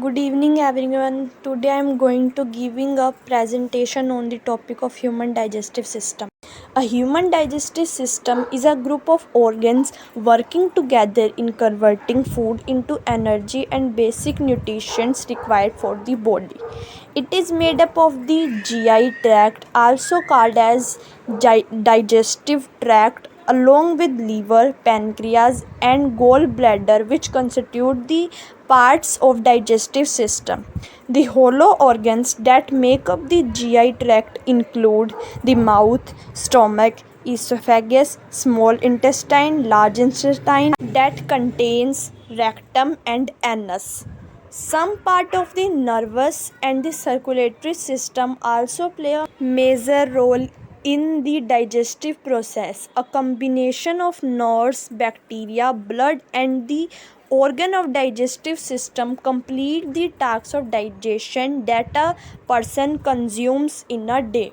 Good evening everyone. Today I am going to giving a presentation on the topic of human digestive system. A human digestive system is a group of organs working together in converting food into energy and basic nutrients required for the body. It is made up of the GI tract, also called as digestive tract, along with liver, pancreas, and gallbladder, which constitute the parts of digestive system. The hollow organs that make up the GI tract include the mouth, stomach, esophagus, small intestine, large intestine that contains rectum and anus. Some part of the nervous and the circulatory system also play a major role in the digestive process. A combination of nerves, bacteria, blood, and the organ of digestive system complete the tasks of digestion that a person consumes in a day.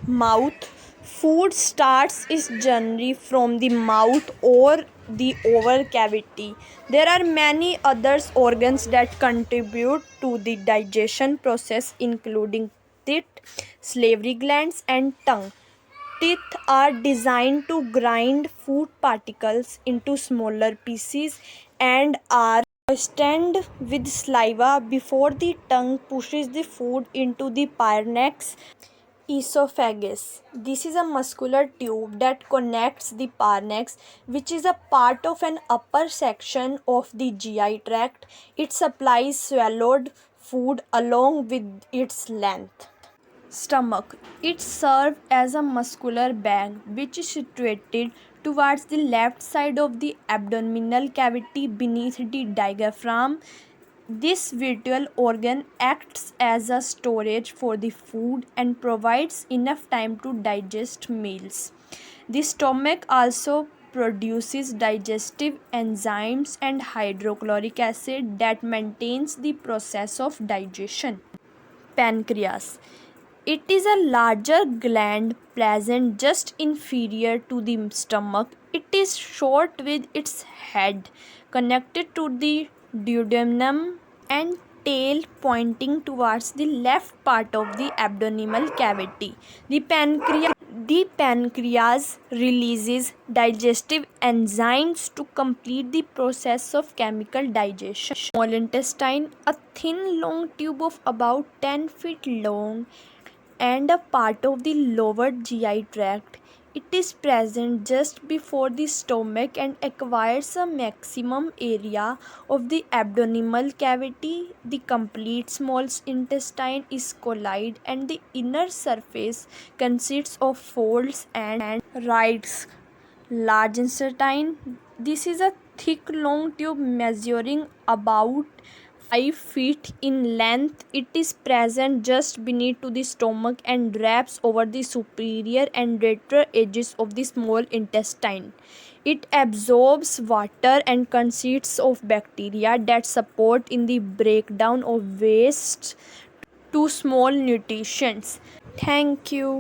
Mouth. Food starts its journey from the mouth or the oral cavity. There are many other organs that contribute to the digestion process, including teeth, salivary glands, and tongue. Teeth are designed to grind food particles into smaller pieces and are moistened with saliva before the tongue pushes the food into the pharynx. Esophagus. This is a muscular tube that connects the pharynx, which is a part of an upper section of the GI tract. It supplies swallowed food along with its length. Stomach. It serves as a muscular bag which is situated towards the left side of the abdominal cavity beneath the diaphragm. This vital organ acts as a storage for the food and provides enough time to digest meals. The stomach also produces digestive enzymes and hydrochloric acid that maintains the process of digestion. Pancreas. It is a larger gland present just inferior to the stomach. It is short with its head connected to the duodenum and tail pointing towards the left part of the abdominal cavity. The pancreas releases digestive enzymes to complete the process of chemical digestion. Small intestine, a thin long tube of about 10 feet long and a part of the lower GI tract. It is present just before the stomach and acquires a maximum area of the abdominal cavity. The complete small intestine is colloid and the inner surface consists of folds and rhizoids. Large intestine. This is a thick long tube measuring about 5 feet in length. It is present just beneath to the stomach and wraps over the superior and lateral edges of the small intestine. It absorbs water and consists of bacteria that support in the breakdown of waste to small nutrients. Thank you.